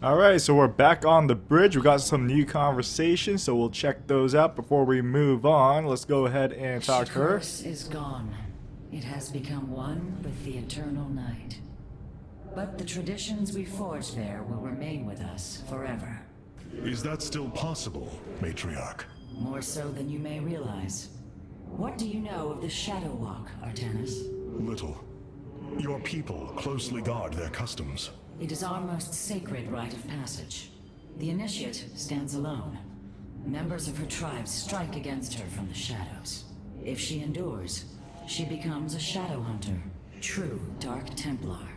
Alright, so we're back on the bridge. We got some new conversations, so we'll check those out before we move on. Let's go ahead and talk to her. Shakur's is gone. It has become one with the eternal night. But the traditions we forged there will remain with us forever. Is that still possible, Matriarch? More so than you may realize. What do you know of the Shadow Walk, Artanis? Little. Your people closely guard their customs. It is our most sacred rite of passage. The Initiate stands alone. Members of her tribe strike against her from the shadows. If she endures, she becomes a Shadow Hunter, true Dark Templar.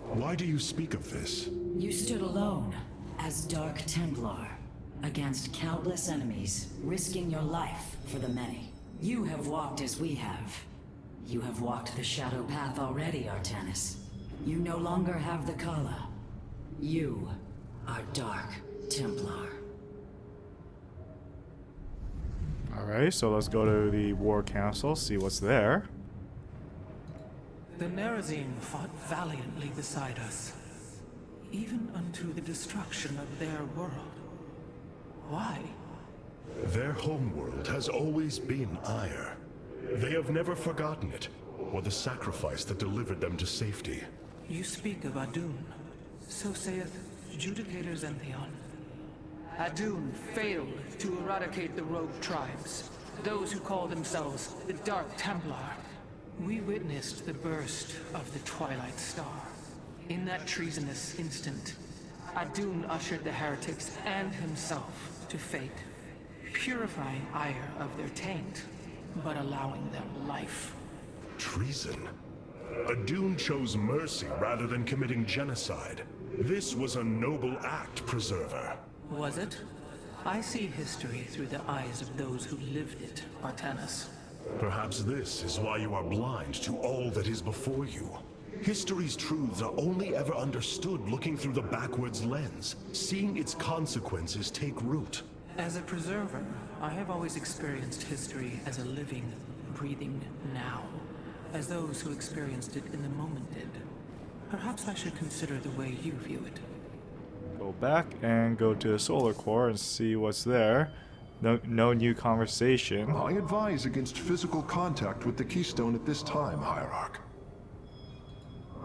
Why do you speak of this? You stood alone, as Dark Templar, against countless enemies, risking your life for the many. You have walked as we have. You have walked the Shadow Path already, Artanis. You no longer have the Kala. You are Dark Templar. Alright, so let's go to the War Council, see what's there. The Nerazine fought valiantly beside us, even unto the destruction of their world. Why? Their homeworld has always been Ire. They have never forgotten it, or the sacrifice that delivered them to safety. You speak of Adun. So saith Judicator Zentheon. Adun failed to eradicate the rogue tribes, those who call themselves the Dark Templar. We witnessed the burst of the Twilight Star. In that treasonous instant, Adun ushered the heretics and himself to fate, purifying Ire of their taint, but allowing them life. Treason? Adun chose mercy rather than committing genocide. This was a noble act, Preserver. Was it? I see history through the eyes of those who lived it, Artanis. Perhaps this is why you are blind to all that is before you. History's truths are only ever understood looking through the backwards lens, seeing its consequences take root. As a preserver, I have always experienced history as a living, breathing now, as those who experienced it in the moment did. Perhaps I should consider the way you view it. Go back and go to the Solar Core and see what's there. No new conversation. I advise against physical contact with the Keystone at this time, Hierarch.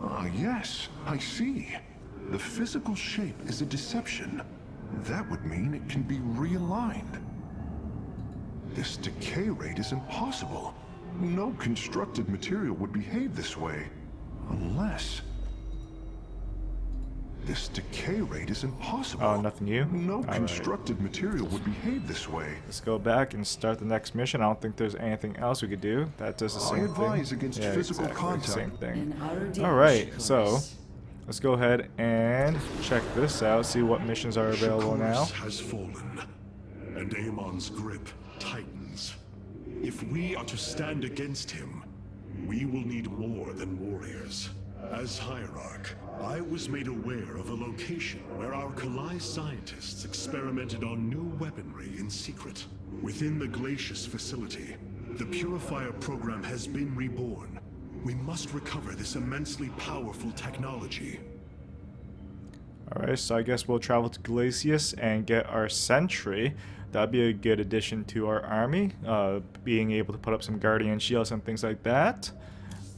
Ah, yes, I see. The physical shape is a deception. That would mean it can be realigned. This decay rate is impossible. No constructed material would behave this way. Unless... This decay rate is impossible. Oh, nothing new? No All constructed material would behave this way. Let's go back and start the next mission. I don't think there's anything else we could do. That does the same thing. I advise against physical contact. Same thing. In Alright, so let's go ahead and check this out, see what missions are available now. Shakur's has fallen, and Amon's grip tightens. If we are to stand against him, we will need more than warriors. As Hierarch, I was made aware of a location where our Kalai scientists experimented on new weaponry in secret. Within the Glacius facility, the Purifier program has been reborn. We must recover this immensely powerful technology. Alright, so I guess we'll travel to Glacius and get our sentry. That'd be a good addition to our army, being able to put up some guardian shields and things like that.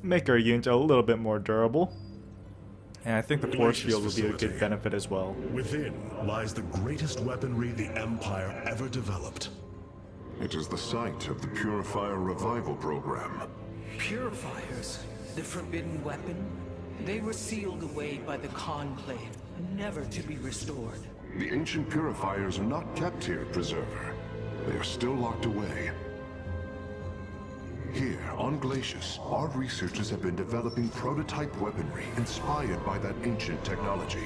Make our unit a little bit more durable. And I think the force field would be a good benefit as well. Within lies the greatest weaponry the Empire ever developed. It is the site of the Purifier Revival Program. Purifiers, the forbidden weapon, they were sealed away by the Conclave, never to be restored. The ancient purifiers are not kept here, Preserver. They are still locked away. Here, on Glacius, our researchers have been developing prototype weaponry inspired by that ancient technology.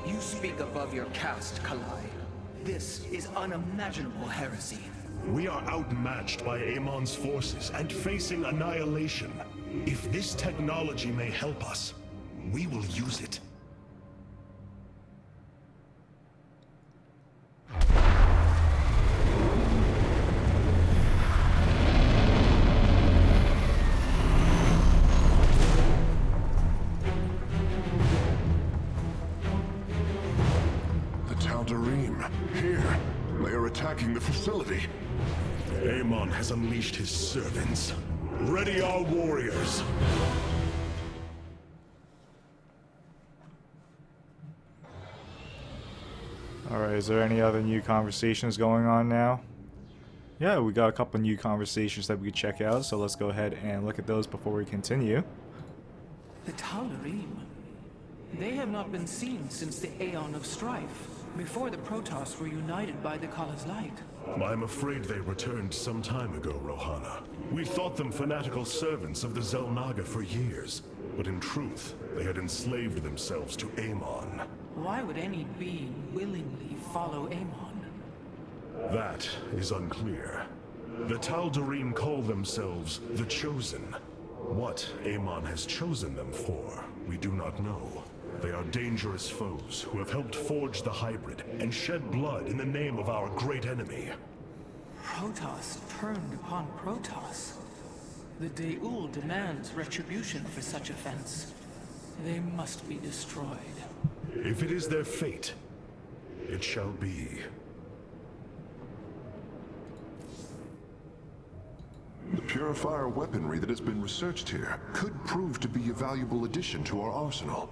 You speak above your caste, Kalai. This is unimaginable heresy. We are outmatched by Amon's forces and facing annihilation. If this technology may help us, we will use it. Tal'Darim, here. They are attacking the facility. Amon has unleashed his servants. Ready our warriors! Alright, is there any other new conversations going on now? Yeah, we got a couple new conversations that we could check out, so let's go ahead and look at those before we continue. The Tal'Darim. They have not been seen since the Aeon of Strife, before the Protoss were united by the Kala's light. I'm afraid they returned some time ago, Rohana. We thought them fanatical servants of the Xel'Naga for years, but in truth, they had enslaved themselves to Amon. Why would any being willingly follow Amon? That is unclear. The Tal'Darim call themselves the Chosen. What Amon has chosen them for, we do not know. They are dangerous foes who have helped forge the hybrid and shed blood in the name of our great enemy. Protoss turned upon Protoss. The De'ul demands retribution for such offense. They must be destroyed. If it is their fate, it shall be. The purifier weaponry that has been researched here could prove to be a valuable addition to our arsenal.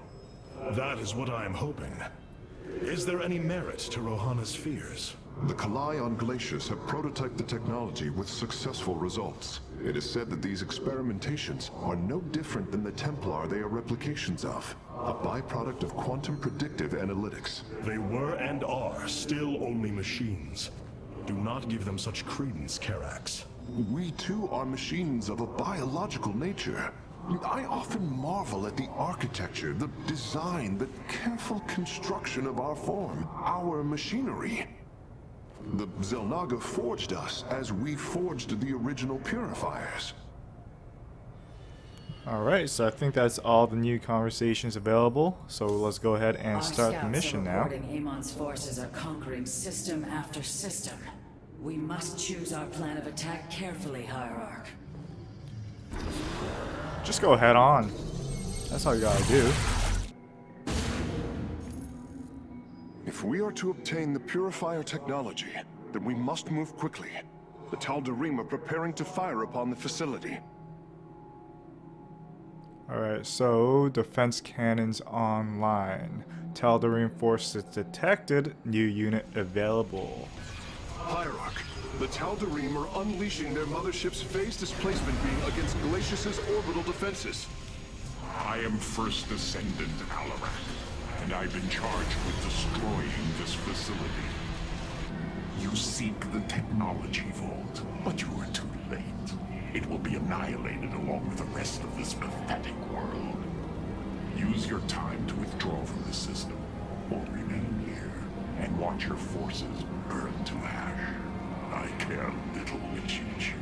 That is what I am hoping. Is there any merit to Rohana's fears? The Kalai on glaciers have prototyped the technology with successful results. It is said that these experimentations are no different than the Templar they are replications of, a byproduct of quantum predictive analytics. They were and are still only machines. Do not give them such credence, Karax. We too are machines of a biological nature. I often marvel at the architecture, the design, the careful construction of our form, our machinery. The Xel'Naga forged us as we forged the original purifiers. Alright, so I think that's all the new conversations available. So let's go ahead and start the mission now. Amon's forces are conquering system after system. We must choose our plan of attack carefully, Hierarch. Just go head on. That's all you gotta do. If we are to obtain the purifier technology, then we must move quickly. The Tal'Darim are preparing to fire upon the facility. Alright, so defense cannons online. Tal'Darim forces detected. New unit available. Hierarch, the Tal'Darim are unleashing their mothership's phase displacement beam against Glacius's orbital defenses. I am First Descendant Alarak, and I've been charged with destroying this facility. You seek the technology vault, but you are too late. It will be annihilated along with the rest of this pathetic world. Use your time to withdraw from the system, or remain here, and watch your forces burn to ash. I care little which you choose.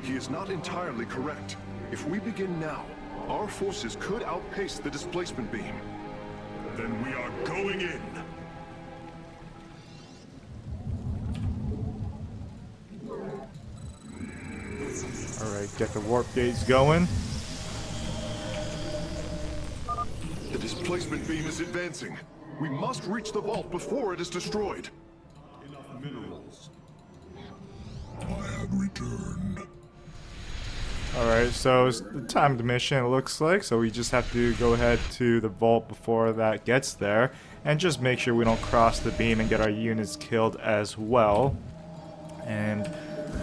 He is not entirely correct. If we begin now, our forces could outpace the displacement beam. Then we are going in. Alright, get the warp gates going. The displacement beam is advancing. We must reach the vault before it is destroyed. Enough minerals. I have returned. Alright, so it's the time of the mission, it looks like. So we just have to go ahead to the vault before that gets there. And just make sure we don't cross the beam and get our units killed as well. And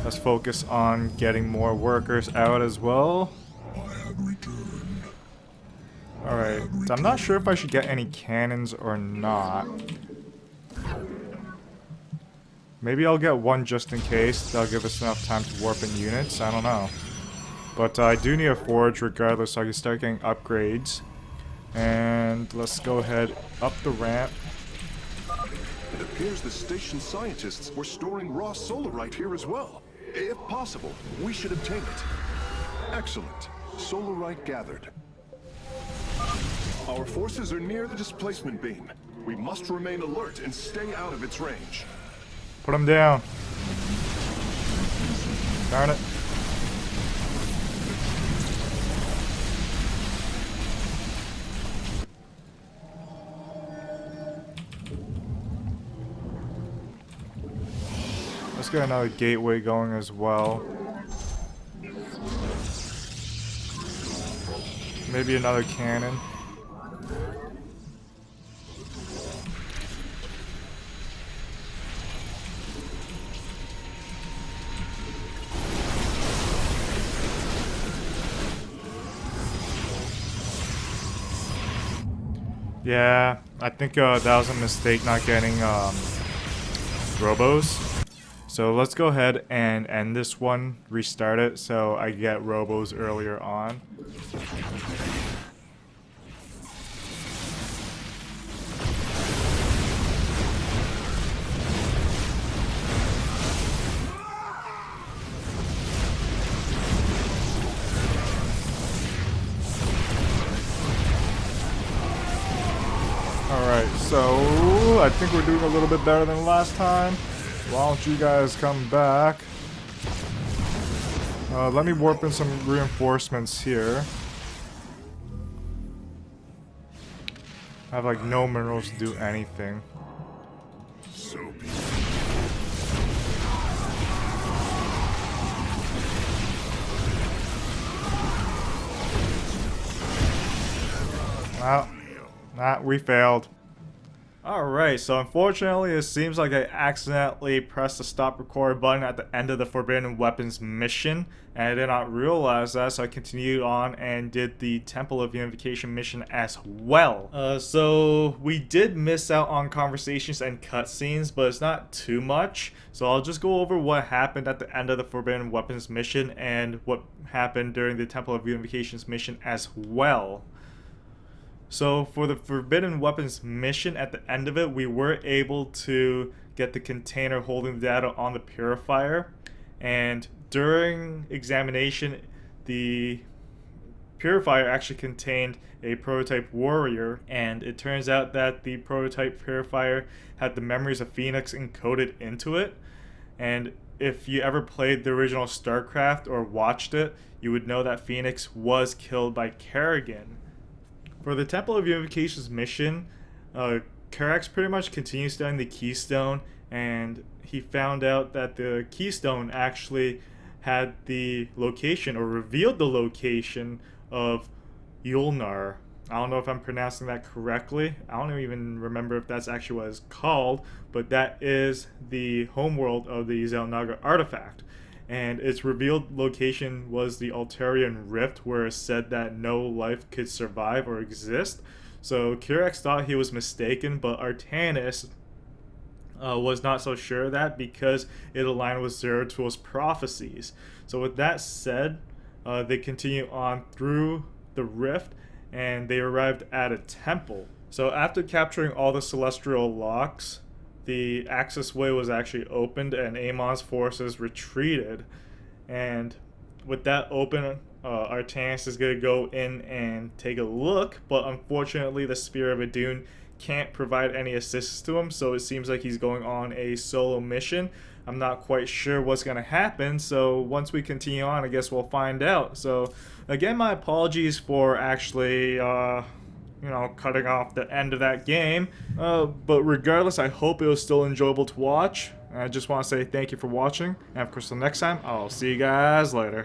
let's focus on getting more workers out as well. I have returned. Alright, so I'm not sure if I should get any cannons or not. Maybe I'll get one just in case. That'll give us enough time to warp in units. I don't know. But I do need a forge regardless, so I can start getting upgrades. And let's go ahead up the ramp. It appears the station scientists were storing raw solarite here as well. If possible, we should obtain it. Excellent. Solarite gathered. Our forces are near the displacement beam. We must remain alert and stay out of its range. Put them down. Darn it. Let's get another gateway going as well. Maybe another cannon. Yeah, I think that was a mistake not getting robos. So let's go ahead and end this one, restart it so I get robos earlier on. Alright, so I think we're doing a little bit better than last time. Why don't you guys come back? Let me warp in some reinforcements here. I have like no minerals to do anything. So be Well, we failed. Alright, so unfortunately it seems like I accidentally pressed the stop record button at the end of the Forbidden Weapons mission, and I did not realize that, so I continued on and did the Temple of Unification mission as well. So we did miss out on conversations and cutscenes, but it's not too much, so I'll just go over what happened at the end of the Forbidden Weapons mission and what happened during the Temple of Unification's mission as well. So for the Forbidden Weapons mission, at the end of it, we were able to get the container holding the data on the purifier. And during examination, the purifier actually contained a prototype warrior. And it turns out that the prototype purifier had the memories of Phoenix encoded into it. And if you ever played the original Starcraft or watched it, you would know that Phoenix was killed by Kerrigan. For the Temple of Unification's mission, Karax pretty much continues studying the Keystone, and he found out that the Keystone actually had the location, or revealed the location, of Yulnar. I don't know if I'm pronouncing that correctly. I don't even remember if that's actually what it's called, but that is the homeworld of the Xel'Naga artifact. And its revealed location was the Altarian Rift, where it said that no life could survive or exist. So Kirax thought he was mistaken, but Artanis was not so sure of that because it aligned with Zeratul's prophecies. So with that said, they continue on through the rift, and they arrived at a temple. So after capturing all the celestial locks, the access way was actually opened and Amon's forces retreated. And with that open, Artanis is going to go in and take a look, but unfortunately the Spear of Adun can't provide any assistance to him, so it seems like he's going on a solo mission. I'm not quite sure what's going to happen, so once we continue on, I guess we'll find out. So again, my apologies for actually cutting off the end of that game. But regardless, I hope it was still enjoyable to watch. I just want to say thank you for watching. And of course, until next time, I'll see you guys later.